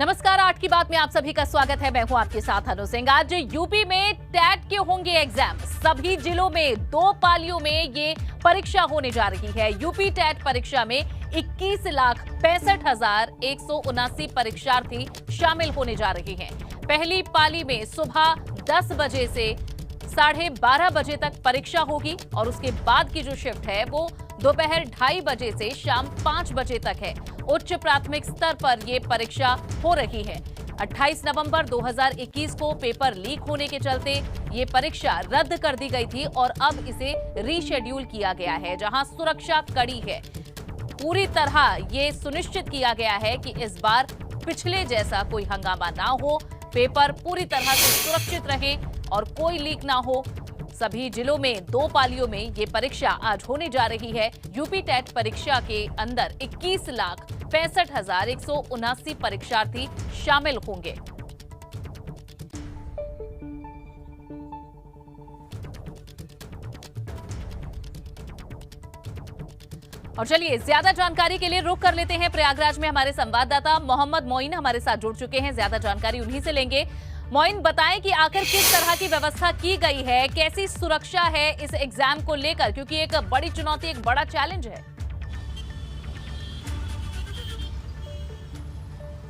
नमस्कार, आज की बात में आप सभी का स्वागत है। मैं हूं आपके साथ अनु सिंह। आज यूपी में टेट के होंगे एग्जाम। सभी जिलों में 2 पालियों में ये परीक्षा होने जा रही है। यूपी टेट परीक्षा में 21,65,179 परीक्षार्थी शामिल होने जा रहे हैं। पहली पाली में सुबह 10 बजे से 12:30 बजे तक परीक्षा होगी और उसके बाद की जो शिफ्ट है वो दोपहर 2:30 बजे से शाम 5 बजे तक है। उच्च प्राथमिक स्तर पर यह परीक्षा हो रही है। 28 नवंबर 2021 को पेपर लीक होने के चलते ये परीक्षा रद्द कर दी गई थी और अब इसे रीशेड्यूल किया गया है, जहां सुरक्षा कड़ी है। पूरी तरह ये सुनिश्चित किया गया है कि इस बार पिछले जैसा कोई हंगामा ना हो, पेपर पूरी तरह से सुरक्षित रहे और कोई लीक ना हो। सभी जिलों में 2 पालियों में ये परीक्षा आज होने जा रही है। यूपी टेट परीक्षा के अंदर 21,65,179 परीक्षार्थी शामिल होंगे। और चलिए ज्यादा जानकारी के लिए रुख कर लेते हैं प्रयागराज में। हमारे संवाददाता मोहम्मद मोइन हमारे साथ जुड़ चुके हैं। ज्यादा जानकारी उन्हीं से लेंगे। मोइन, बताएं कि आखिर किस तरह की व्यवस्था की गई है, कैसी सुरक्षा है इस एग्जाम को लेकर, क्योंकि एक बड़ी चुनौती, एक बड़ा चैलेंज है।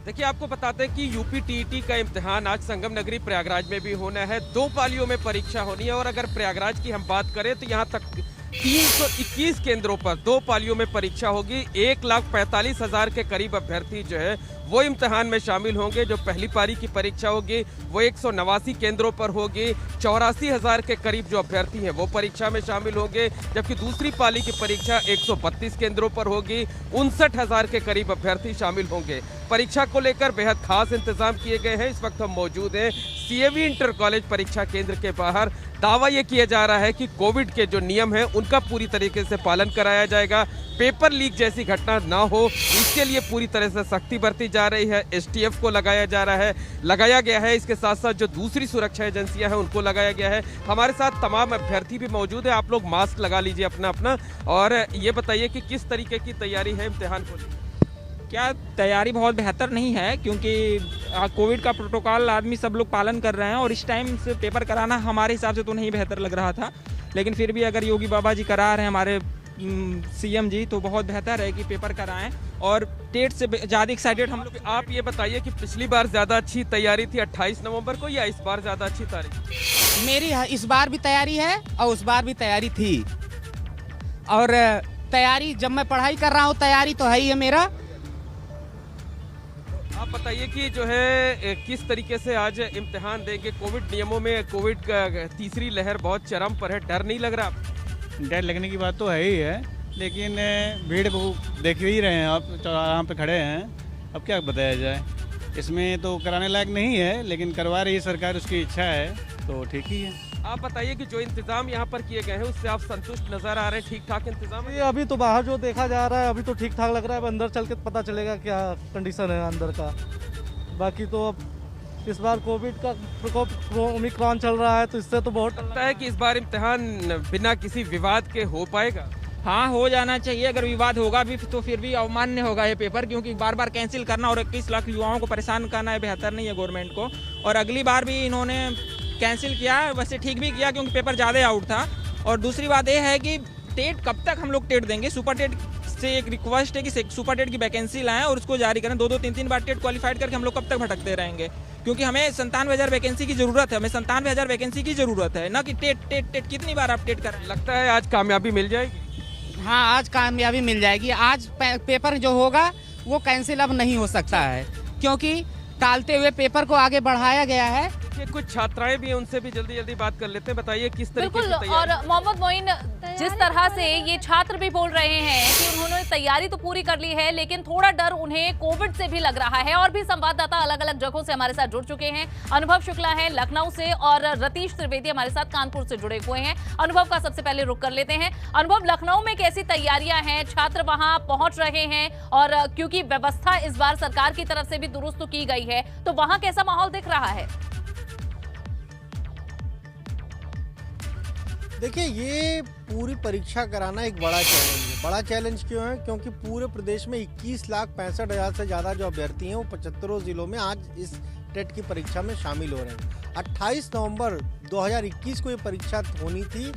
देखिए, आपको बताते हैं कि यूपी टीईटी का इम्तिहान आज संगम नगरी प्रयागराज में भी होना है। 2 पालियों में परीक्षा होनी है और अगर प्रयागराज की हम बात करें तो यहाँ तक 321 केंद्रों पर 2 पालियों में परीक्षा होगी। 1,45,000 के करीब अभ्यर्थी जो है वो इम्तिहान में शामिल होंगे। जो पहली पारी की परीक्षा होगी वो 189 केंद्रों पर होगी। 84,000 के करीब जो अभ्यर्थी हैं वो परीक्षा में शामिल होंगे, जबकि दूसरी पाली की परीक्षा 132 केंद्रों पर होगी। 59,000 के करीब अभ्यर्थी शामिल होंगे। परीक्षा को लेकर बेहद खास इंतजाम किए गए हैं। इस वक्त हम मौजूद हैं सीएवी इंटर कॉलेज परीक्षा केंद्र के बाहर। दावा ये किया जा रहा है कि कोविड के जो नियम हैं उनका पूरी तरीके से पालन कराया जाएगा। पेपर लीक जैसी घटना ना हो, इसके लिए पूरी तरह से सख्ती बरती जा रही है। एसटीएफ को लगाया गया है। इसके साथ साथ जो दूसरी सुरक्षा एजेंसियां हैं उनको लगाया गया है। हमारे साथ तमाम अभ्यर्थी भी मौजूद है। आप लोग मास्क लगा लीजिए अपना और ये बताइए कि किस तरीके की तैयारी है इम्तिहान को लेकर। क्या तैयारी बहुत बेहतर नहीं है, क्योंकि कोविड का प्रोटोकॉल आदमी सब लोग पालन कर रहे हैं और इस टाइम से पेपर कराना हमारे हिसाब से तो नहीं बेहतर लग रहा था। लेकिन फिर भी अगर योगी बाबा जी करा रहे हैं, हमारे सीएम जी, तो बहुत बेहतर है कि पेपर कराएं। और टेट से ज़्यादा एक्साइटेड हम लोग। आप ये बताइए कि पिछली बार ज़्यादा अच्छी तैयारी थी 28 नवंबर को या इस बार ज़्यादा अच्छी तारीख? मेरी इस बार भी तैयारी है और उस बार भी तैयारी थी। और तैयारी, जब मैं पढ़ाई कर रहा हूँ तैयारी तो है ही है मेरा। आप बताइए कि जो है किस तरीके से आज इम्तिहान देंगे। कोविड नियमों में कोविड का तीसरी लहर बहुत चरम पर है, डर नहीं लग रहा? डर लगने की बात तो है ही है, लेकिन भीड़ देख ही रहे हैं आप, यहाँ पे खड़े हैं। अब क्या बताया जाए, इसमें तो कराने लायक नहीं है, लेकिन करवा रही है सरकार, उसकी इच्छा है तो ठीक ही है। आप बताइए कि जो इंतजाम यहाँ पर किए गए हैं उससे आप संतुष्ट नजर आ रहे हैं? ठीक ठाक इंतजाम है? ये अभी तो बाहर जो देखा जा रहा है अभी तो ठीक ठाक लग रहा है। अब अंदर चल के पता चलेगा क्या कंडीशन है अंदर का। बाकी तो अब इस बार कोविड का प्रकोप ओमिक्रॉन चल रहा है तो इससे तो बहुत लगता है कि इस बार इम्तिहान बिना किसी विवाद के हो पाएगा। हाँ, हो जाना चाहिए। अगर विवाद होगा भी तो फिर भी अवमान्य होगा ये पेपर, क्योंकि बार बार कैंसिल करना और 21 लाख युवाओं को परेशान करना है बेहतर नहीं है गवर्नमेंट को। और अगली बार भी इन्होंने कैंसिल किया, वैसे ठीक भी किया क्योंकि पेपर ज़्यादा आउट था। और दूसरी बात यह है कि टेट कब तक हम लोग टेट देंगे। सुपर टेट से एक रिक्वेस्ट है कि सुपर टेट की वैकेंसी लाएं और उसको जारी करें। 2-2, 3-3 बार टेट क्वालिफाइड करके हम लोग कब तक भटकते रहेंगे, क्योंकि हमें 97,000 वैकेंसी की जरूरत है। हमें 97,000 वैकेंसी की जरूरत है, ना कि टेट टेट टेट कितनी बार आप टेट कर रहे हैं। लगता है आज कामयाबी मिल जाएगी? हाँ, आज कामयाबी मिल जाएगी। आज पेपर जो होगा वो कैंसिल अब नहीं हो सकता है, क्योंकि टालते हुए पेपर को आगे बढ़ाया गया है। कुछ छात्राएं भी हैं, उनसे भी जल्दी बात कर लेते हैं। बताइए किस तरीके बिल्कुल। से तैयारी? और मोहम्मद मोइन, जिस तरह से ये छात्र भी बोल रहे हैं कि उन्होंने तैयारी तो पूरी कर ली है, लेकिन थोड़ा डर उन्हें कोविड से भी लग रहा है। और भी संवाददाता अलग अलग जगहों से हमारे साथ जुड़ चुके हैं। अनुभव शुक्ला है लखनऊ से और रतीश त्रिवेदी हमारे साथ कानपुर से जुड़े हुए हैं। अनुभव का सबसे पहले रुख कर लेते हैं। अनुभव, लखनऊ में कैसी तैयारियां हैं? छात्र वहां पहुंच रहे हैं और क्योंकि व्यवस्था इस बार सरकार की तरफ से भी दुरुस्त की गई है, तो वहां कैसा माहौल दिख रहा है? देखिए, ये पूरी परीक्षा कराना एक बड़ा चैलेंज है। बड़ा चैलेंज क्यों है? क्योंकि पूरे प्रदेश में 21,65,000 से ज़्यादा जो अभ्यर्थी हैं वो 75 जिलों में आज इस टेट की परीक्षा में शामिल हो रहे हैं। 28 नवंबर 2021 को ये परीक्षा होनी थी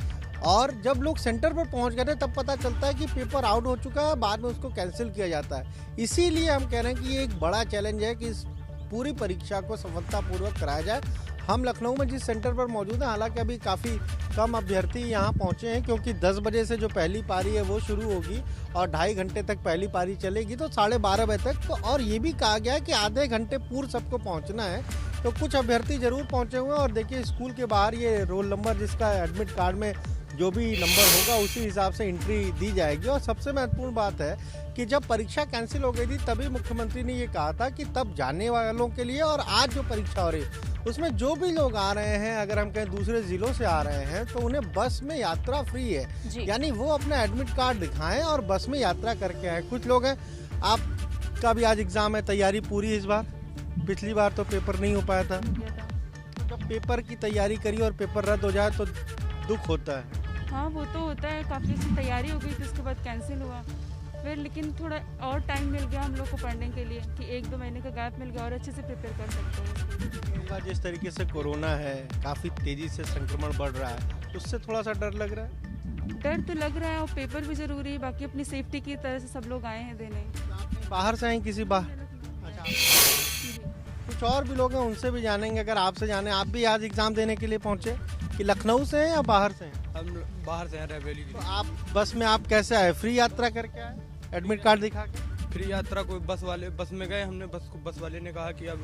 और जब लोग सेंटर पर पहुंच गए थे तब पता चलता है कि पेपर आउट हो चुका है, बाद में उसको कैंसिल किया जाता है। इसीलिए हम कह रहे हैं कि ये एक बड़ा चैलेंज है कि इस पूरी परीक्षा को सफलतापूर्वक कराया जाए। हम लखनऊ में जिस सेंटर पर मौजूद हैं, हालांकि अभी काफ़ी कम अभ्यर्थी यहाँ पहुँचे हैं क्योंकि 10 बजे से जो पहली पारी है वो शुरू होगी और 2.5 घंटे तक पहली पारी चलेगी, तो 12:30 बजे तक। तो और ये भी कहा गया है कि आधे घंटे पूर्व सबको पहुँचना है। तो कुछ अभ्यर्थी ज़रूर पहुँचे हुए हैं और देखिए स्कूल के बाहर ये रोल नंबर जिसका एडमिट कार्ड में जो भी नंबर होगा उसी हिसाब से एंट्री दी जाएगी। और सबसे महत्वपूर्ण बात है कि जब परीक्षा कैंसिल हो गई थी तभी मुख्यमंत्री ने ये कहा था कि तब जाने वालों के लिए और आज जो परीक्षा हो रही है उसमें जो भी लोग आ रहे हैं, अगर हम कहें दूसरे जिलों से आ रहे हैं, तो उन्हें बस में यात्रा फ्री है। यानी वो अपना एडमिट कार्ड दिखाएं और बस में यात्रा करके आए। कुछ लोग हैं, आपका भी आज एग्जाम है, तैयारी पूरी इस बार? पिछली बार तो पेपर नहीं हो पाया था। जब पेपर की तैयारी करी और पेपर रद्द हो जाए तो दुख होता है। हाँ, वो तो होता है। काफ़ी सी तैयारी हो गई थी, उसके बाद कैंसिल हुआ फिर, लेकिन थोड़ा और टाइम मिल गया हम लोग को पढ़ने के लिए कि 1-2 महीने का गैप मिल गया और अच्छे से प्रिपेयर कर सकते हैं। जिस तरीके से कोरोना है, काफ़ी तेज़ी से संक्रमण बढ़ रहा है, उससे थोड़ा सा डर लग रहा है? डर तो लग रहा है और पेपर भी ज़रूरी है। बाकी अपनी सेफ्टी की तरह से सब लोग आए हैं देने। बाहर से आए किसी कुछ और भी लोग हैं, उनसे भी जानेंगे। अगर आपसे जाने, आप भी आज एग्ज़ाम देने के लिए पहुँचे कि लखनऊ से हैं या बाहर से हैं? हम बाहर से हैं, रेबेली। तो आप बस में आप कैसे आए? फ्री यात्रा करके आए, एडमिट कार्ड दिखा के? फ्री यात्रा कोई बस में गए हमने। बस वाले ने कहा कि अब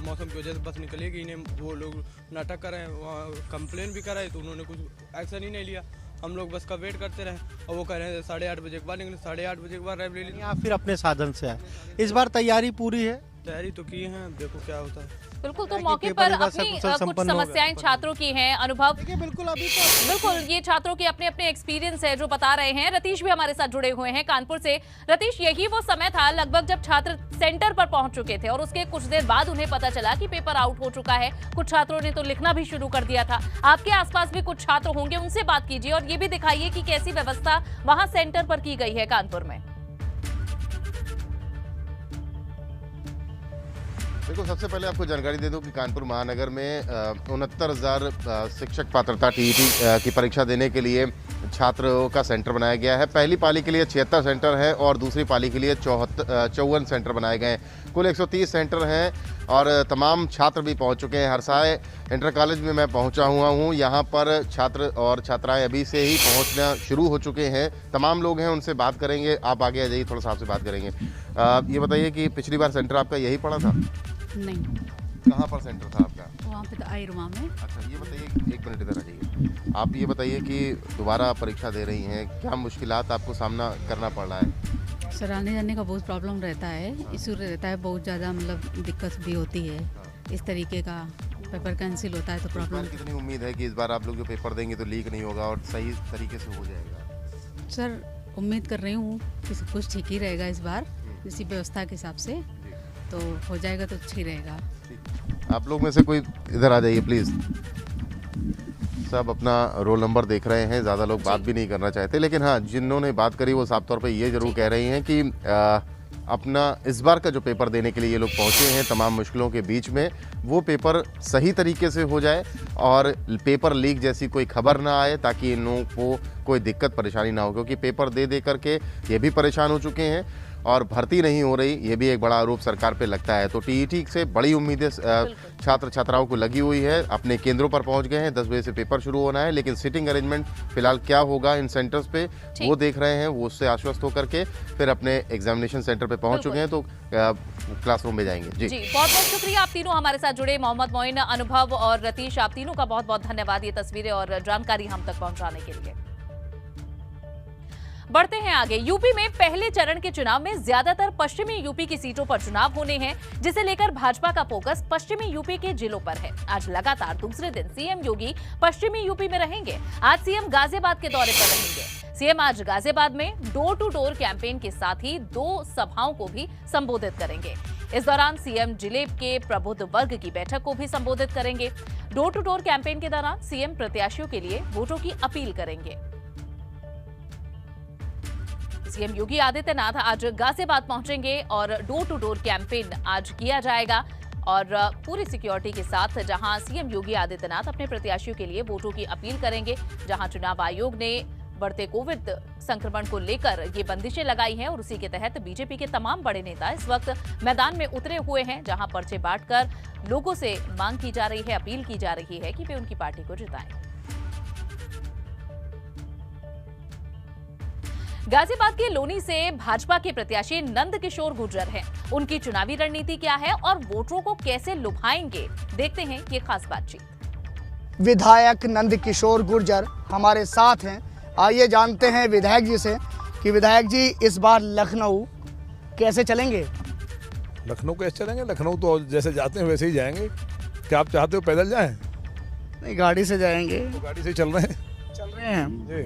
मौसम की वजह से बस निकलेगी नहीं। वो लोग नाटक कर रहे हैं, वहाँ कंप्लेन भी कराए तो उन्होंने कुछ एक्शन ही नहीं लिया। हम लोग बस का वेट करते रहे और वो कह रहे हैं 8:30 बजे के बाद निकले। 8:30 बजे के बाद रेबेली। आप फिर अपने साधन से आए। इस बार तैयारी पूरी है? तैयारी तो की है, देखो क्या होता है। बिल्कुल, तो मौके पर अपनी कुछ समस्याएं छात्रों की हैं। अनुभव, बिल्कुल अभी तो बिल्कुल ये छात्रों के अपने अपने एक्सपीरियंस है जो बता रहे हैं। रतीश भी हमारे साथ जुड़े हुए हैं कानपुर से। रतीश, यही वो समय था लगभग जब छात्र सेंटर पर पहुंच चुके थे और उसके कुछ देर बाद उन्हें पता चला कि पेपर आउट हो चुका है। कुछ छात्रों ने तो लिखना भी शुरू कर दिया था। आपके आसपास भी कुछ छात्र होंगे, उनसे बात कीजिए और ये भी दिखाइए कि कैसी व्यवस्था वहां सेंटर पर की गई है कानपुर में। देखो, सबसे पहले आपको जानकारी दे दूं कि कानपुर महानगर में 69,000 शिक्षक पात्रता टीईटी की परीक्षा देने के लिए छात्रों का सेंटर बनाया गया है। पहली पाली के लिए 76 सेंटर है और दूसरी पाली के लिए 54 सेंटर बनाए गए हैं। कुल 130 सेंटर हैं और तमाम छात्र भी पहुंच चुके हैं। हरसाय इंटर कॉलेज में मैं पहुंचा हुआ हूं। यहां पर छात्र और छात्राएं अभी से ही पहुंचना शुरू हो चुके हैं। तमाम लोग हैं, उनसे बात करेंगे। आप आगे आ जाइए, थोड़ा सा आपसे बात करेंगे। ये बताइए कि पिछली बार सेंटर आपका यही पड़ा था? नहीं। कहाँ पर सेंटर था आपका? वहाँ पे तो आयुर्मा में। अच्छा, ये बताइए, एक मिनट इधर आ जाइए। आप ये बताइए कि दोबारा परीक्षा दे रही हैं, क्या मुश्किलात आपको सामना करना पड़ रहा है? सर, आने जाने का बहुत प्रॉब्लम रहता है, इशू रहता है, बहुत ज़्यादा मतलब दिक्कत भी होती है। इस तरीके का पेपर कैंसिल होता है तो प्रॉब्लम। कितनी उम्मीद है कि इस बार आप लोग जो पेपर देंगे तो लीक नहीं होगा और सही तरीके से हो जाएगा? सर, उम्मीद कर रही हूँ कि सब कुछ ठीक ही रहेगा इस बार, इसी व्यवस्था के हिसाब से तो हो जाएगा तो ठीक रहेगा। आप लोग में से कोई इधर आ जाइए प्लीज़। सब अपना रोल नंबर देख रहे हैं, ज़्यादा लोग बात भी नहीं करना चाहते, लेकिन हाँ, जिन्होंने बात करी वो साफ तौर पे ये ज़रूर कह रही हैं कि अपना इस बार का जो पेपर देने के लिए ये लोग पहुँचे हैं तमाम मुश्किलों के बीच में, वो पेपर सही तरीके से हो जाए और पेपर लीक जैसी कोई खबर ना आए, ताकि इन लोगों को कोई दिक्कत परेशानी ना हो। क्योंकि पेपर दे दे करके ये भी परेशान हो चुके हैं और भर्ती नहीं हो रही, ये भी एक बड़ा आरोप सरकार पे लगता है। तो टीईटी से बड़ी उम्मीदें छात्र छात्राओं को लगी हुई है। अपने केंद्रों पर पहुंच गए हैं। 10 बजे से पेपर शुरू होना है, लेकिन सिटिंग अरेंजमेंट फिलहाल क्या होगा इन सेंटर्स पे वो देख रहे हैं। वो उससे आश्वस्त होकर के फिर अपने एग्जामिनेशन सेंटर पे पहुंच चुके हैं, तो क्लासरूम में जाएंगे। जी बहुत बहुत शुक्रिया, आप तीनों हमारे साथ जुड़े। मोहम्मद मोइन, अनुभव और रतीश, आप तीनों का बहुत बहुत धन्यवाद ये तस्वीरें और जानकारी हम तक पहुंचाने के लिए। बढ़ते हैं आगे। यूपी में पहले चरण के चुनाव में ज्यादातर पश्चिमी यूपी की सीटों पर चुनाव होने हैं, जिसे लेकर भाजपा का फोकस पश्चिमी यूपी के जिलों पर है। आज लगातार दूसरे दिन सीएम योगी पश्चिमी यूपी में रहेंगे। आज सीएम गाजियाबाद के दौरे पर रहेंगे। सीएम आज गाजियाबाद में डोर टू डोर कैंपेन के साथ ही 2 सभाओं को भी संबोधित करेंगे। इस दौरान सीएम जिले के प्रबुद्ध वर्ग की बैठक को भी संबोधित करेंगे। डोर टू डोर कैंपेन के दौरान सीएम प्रत्याशियों के लिए वोटों की अपील करेंगे। सीएम योगी आदित्यनाथ आज गाजियाबाद पहुंचेंगे और डोर टू डोर कैंपेन आज किया जाएगा और पूरी सिक्योरिटी के साथ, जहां सीएम योगी आदित्यनाथ अपने प्रत्याशियों के लिए वोटों की अपील करेंगे। जहां चुनाव आयोग ने बढ़ते कोविड संक्रमण को लेकर ये बंदिशें लगाई हैं और उसी के तहत बीजेपी के तमाम बड़े नेता इस वक्त मैदान में उतरे हुए हैं, जहां पर्चे बांटकर लोगों से मांग की जा रही है, अपील की जा रही है कि वे उनकी पार्टी को जिताएं। गाजियाबाद के लोनी से भाजपा के प्रत्याशी नंद किशोर गुर्जर हैं। उनकी चुनावी रणनीति क्या है और वोटरों को कैसे लुभाएंगे, देखते हैं ये खास बातचीत। विधायक नंद किशोर गुर्जर हमारे साथ हैं। आइए जानते हैं विधायक जी से कि विधायक जी इस बार लखनऊ कैसे चलेंगे? लखनऊ कैसे चलेंगे? लखनऊ तो जैसे जाते हैं वैसे ही जाएंगे। क्या आप चाहते हो पैदल जाएं? नहीं, गाड़ी से जाएंगे। तो गाड़ी से चल रहे हैं। चल रहे हैं जी।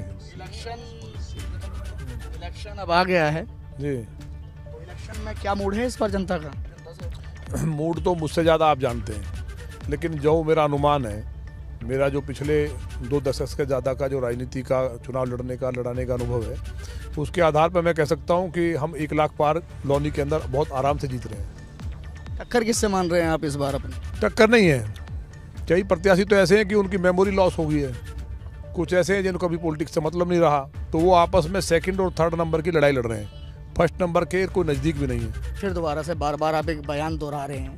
इलेक्शन अब आ गया है जी। तो इलेक्शन में क्या मूड है इस बार जनता का? मूड तो मुझसे ज़्यादा आप जानते हैं, लेकिन जो मेरा अनुमान है, मेरा जो पिछले 2 दशक से ज़्यादा का जो राजनीति का चुनाव लड़ने का अनुभव है, उसके आधार पर मैं कह सकता हूं कि हम 1 लाख पार लोनी के अंदर बहुत आराम से जीत रहे हैं। टक्कर किससे मान रहे हैं आप इस बार अपनी? टक्कर नहीं है। कई प्रत्याशी तो ऐसे हैं कि उनकी मेमोरी लॉस हो गई है, कुछ ऐसे हैं जिनको अभी पॉलिटिक्स से मतलब नहीं रहा, तो वो आपस में 2nd और 3rd नंबर की लड़ाई लड़ रहे हैं। 1st नंबर के कोई नज़दीक भी नहीं है। फिर दोबारा से बार आप एक बयान दोहरा रहे हैं,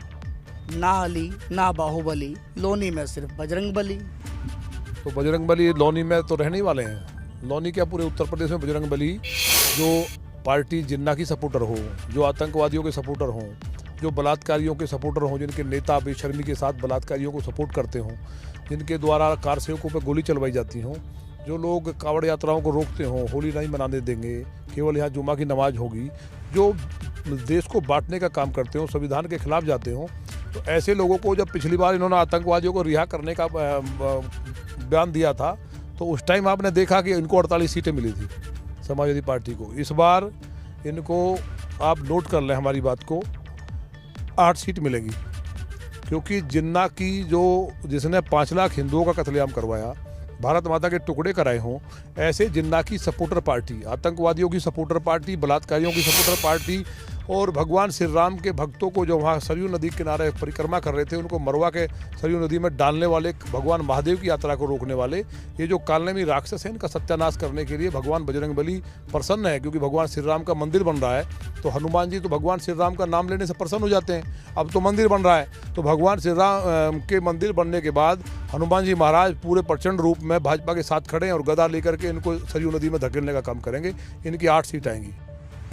ना अली ना बाहुबली, लोनी में सिर्फ बजरंग बली। तो बजरंग बली लोनी में तो रहने ही वाले हैं। लोनी क्या, पूरे उत्तर प्रदेश में बजरंग बली जो पार्टी जिन्ना की सपोर्टर हो, जो आतंकवादियों के सपोर्टर हों, जो बलात्कारियों के सपोर्टर हों, जिनके नेता बेशर्मी के साथ बलात्कारियों को सपोर्ट करते हों, जिनके द्वारा कार सेवकों पर गोली चलवाई जाती हों, जो लोग कावड़ यात्राओं को रोकते हों, होली नहीं मनाने देंगे, केवल यहाँ जुमा की नमाज होगी, जो देश को बांटने का काम करते हों, संविधान के खिलाफ जाते हों, तो ऐसे लोगों को जब पिछली बार इन्होंने आतंकवादियों को रिहा करने का बयान दिया था, तो उस टाइम आपने देखा कि इनको 48 सीटें मिली थी समाजवादी पार्टी को। इस बार इनको आप नोट कर लें हमारी बात को, 8 सीट मिलेगी, क्योंकि जिन्ना की जिसने 5 लाख हिंदुओं का कत्लेआम करवाया, भारत माता के टुकड़े कराए हों, ऐसे जिन्ना की सपोर्टर पार्टी, आतंकवादियों की सपोर्टर पार्टी, बलात्कारियों की सपोर्टर पार्टी और भगवान श्री राम के भक्तों को जो वहाँ सरयू नदी के किनारे परिक्रमा कर रहे थे, उनको मरवा के सरयू नदी में डालने वाले, भगवान महादेव की यात्रा को रोकने वाले ये जो कालनेमी राक्षस हैं, इनका सत्यानाश करने के लिए भगवान बजरंग बली प्रसन्न है। क्योंकि भगवान श्री राम का मंदिर बन रहा है, तो हनुमान जी तो भगवान श्री राम का नाम लेने से प्रसन्न हो जाते हैं। अब तो मंदिर बन रहा है, तो भगवान श्री राम के मंदिर बनने के बाद हनुमान जी महाराज पूरे प्रचंड रूप में भाजपा के साथ खड़े हैं और गदा लेकर के इनको सरयू नदी में धकेलने का काम करेंगे। इनकी 8 सीट आएंगी।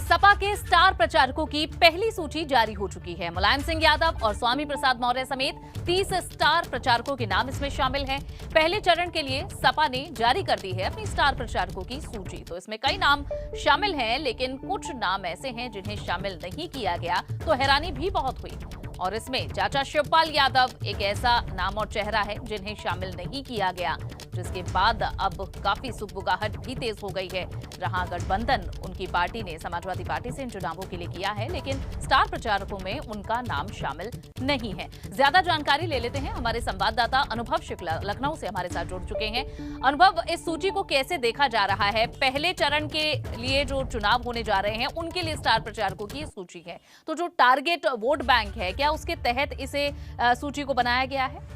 सपा के स्टार प्रचारकों की पहली सूची जारी हो चुकी है। मुलायम सिंह यादव और स्वामी प्रसाद मौर्य समेत 30 स्टार प्रचारकों के नाम इसमें शामिल हैं। पहले चरण के लिए सपा ने जारी कर दी है अपनी स्टार प्रचारकों की सूची। तो इसमें कई नाम शामिल हैं, लेकिन कुछ नाम ऐसे हैं जिन्हें शामिल नहीं किया गया, तो हैरानी भी बहुत हुई। और इसमें चाचा शिवपाल यादव एक ऐसा नाम और चेहरा है जिन्हें शामिल नहीं किया गया, जिसके बाद अब काफी सुगबुगाहट भी तेज हो गई है। रहा गठबंधन उनकी पार्टी ने समाजवादी पार्टी से इन चुनावों के लिए किया है, लेकिन स्टार प्रचारकों में उनका नाम शामिल नहीं है। ज्यादा जानकारी ले लेते हैं, हमारे संवाददाता अनुभव शुक्ला लखनऊ से हमारे साथ जुड़ चुके हैं। अनुभव, इस सूची को कैसे देखा जा रहा है? पहले चरण के लिए जो चुनाव होने जा रहे हैं उनके लिए स्टार प्रचारकों की सूची है, तो जो टारगेट वोट बैंक है, क्या उसके तहत इसे सूची को बनाया गया है?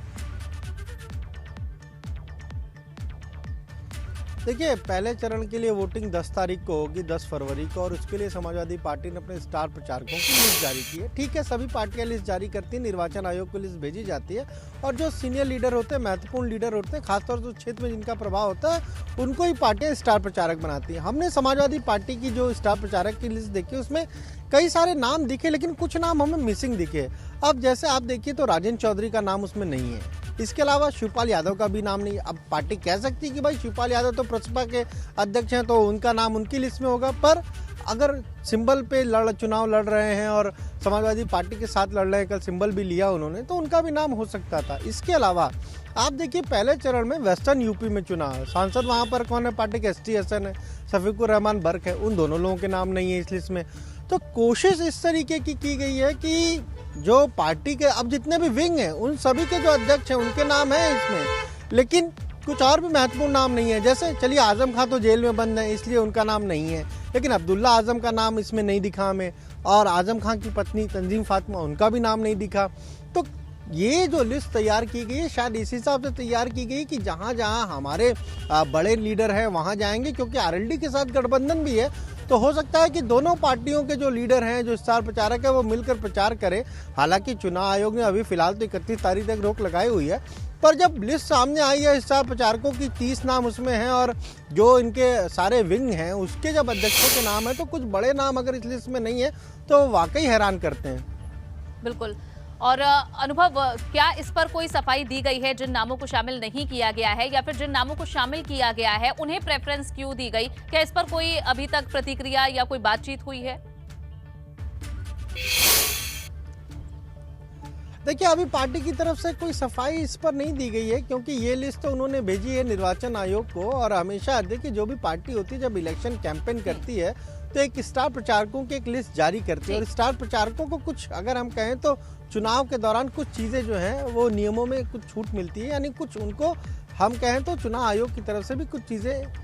देखिए, पहले चरण के लिए वोटिंग 10 तारीख को होगी, 10 फरवरी को, और उसके लिए समाजवादी पार्टी ने अपने स्टार प्रचारकों की लिस्ट जारी की है। ठीक है, सभी पार्टियां लिस्ट जारी करती हैं, निर्वाचन आयोग को लिस्ट भेजी जाती है, और जो सीनियर लीडर होते हैं, महत्वपूर्ण लीडर होते हैं, खासतौर से क्षेत्र में जिनका प्रभाव होता है, उनको ही पार्टियां स्टार प्रचारक बनाती हैं। हमने समाजवादी पार्टी की जो स्टार प्रचारक की लिस्ट देखी, उसमें कई सारे नाम दिखे, लेकिन कुछ नाम हमें मिसिंग दिखे। अब जैसे आप देखिए तो राजेंद्र चौधरी का नाम उसमें नहीं है, इसके अलावा शिवपाल यादव का भी नाम नहीं। अब पार्टी कह सकती है कि भाई शिवपाल यादव तो प्रसपा के अध्यक्ष हैं, तो उनका नाम उनकी लिस्ट में होगा, पर अगर सिंबल पे चुनाव लड़ रहे हैं और समाजवादी पार्टी के साथ लड़ रहे हैं, कल सिंबल भी लिया उन्होंने, तो उनका भी नाम हो सकता था। इसके अलावा आप देखिए, पहले चरण में वेस्टर्न यूपी में चुनाव, सांसद वहाँ पर कौन है? पार्टी के ST हसन है, शफीकुर रहमान बर्क है, उन दोनों लोगों के नाम नहीं है इस लिस्ट में। तो कोशिश इस तरीके की गई है कि जो पार्टी के अब जितने भी विंग हैं उन सभी के जो अध्यक्ष हैं उनके नाम है इसमें, लेकिन कुछ और भी महत्वपूर्ण नाम नहीं है। जैसे चलिए आजम खान तो जेल में बंद है इसलिए उनका नाम नहीं है, लेकिन अब्दुल्ला आजम का नाम इसमें नहीं दिखा हमें, और आजम खान की पत्नी तंजीम फातिमा उनका भी नाम नहीं दिखा। तो ये जो लिस्ट तैयार की गई है शायद इस हिसाब से तैयार की गई कि जहाँ जहाँ हमारे बड़े लीडर हैं वहाँ जाएंगे, क्योंकि आरएलडी के साथ गठबंधन भी है, तो हो सकता है कि दोनों पार्टियों के जो लीडर हैं, जो स्टार प्रचारक है, वो मिलकर प्रचार करें। हालांकि चुनाव आयोग ने अभी फिलहाल तो 31 तारीख तक रोक लगाई हुई है, पर जब लिस्ट सामने आई है स्टार प्रचारकों की 30 नाम उसमें हैं और जो इनके सारे विंग हैं उसके जब अध्यक्षों के नाम है, तो कुछ बड़े नाम अगर इस लिस्ट में नहीं है तो वाकई हैरान करते हैं। बिल्कुल। और अनुभव, क्या इस पर कोई सफाई दी गई है जिन नामों को शामिल नहीं किया गया है, या फिर जिन नामों को शामिल किया गया है उन्हें प्रेफरेंस क्यों दी गई? क्या इस पर कोई अभी तक प्रतिक्रिया या कोई बातचीत हुई है? देखिए अभी पार्टी की तरफ से कोई सफाई इस पर नहीं दी गई है, क्योंकि ये लिस्ट तो उन्होंने भेजी है निर्वाचन आयोग को, और हमेशा देखिए जो भी पार्टी होती है जब इलेक्शन कैंपेन करती है तो एक स्टार प्रचारकों की एक लिस्ट जारी करती है, और स्टार प्रचारकों को कुछ अगर हम कहें तो चुनाव के दौरान कुछ चीज़ें जो हैं वो नियमों में कुछ छूट मिलती है, यानी कुछ उनको हम कहें तो चुनाव आयोग की तरफ से भी कुछ चीज़ें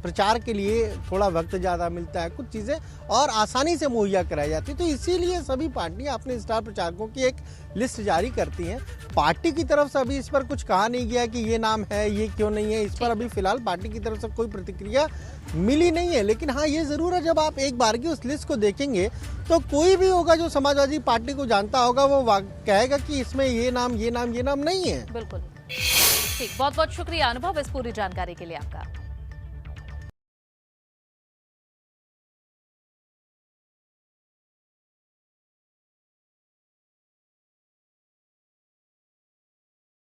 प्रचार के लिए थोड़ा वक्त ज़्यादा मिलता है, कुछ चीज़ें और आसानी से मुहैया कराई जाती है। तो इसीलिए सभी पार्टियां अपने स्टार प्रचारकों की एक लिस्ट जारी करती हैं। पार्टी की तरफ से अभी इस पर कुछ कहा नहीं गया कि ये नाम है, ये क्यों नहीं है, इस पर अभी फिलहाल पार्टी की तरफ से कोई प्रतिक्रिया मिली नहीं है। लेकिन हाँ ये ज़रूर है, जब आप एक बार की उस लिस्ट को देखेंगे तो कोई भी होगा जो समाजवादी पार्टी को जानता होगा वो कहेगा कि इसमें ये नाम नहीं है। बिल्कुल ठीक, बहुत बहुत शुक्रिया अनुभव इस पूरी जानकारी के लिए आपका।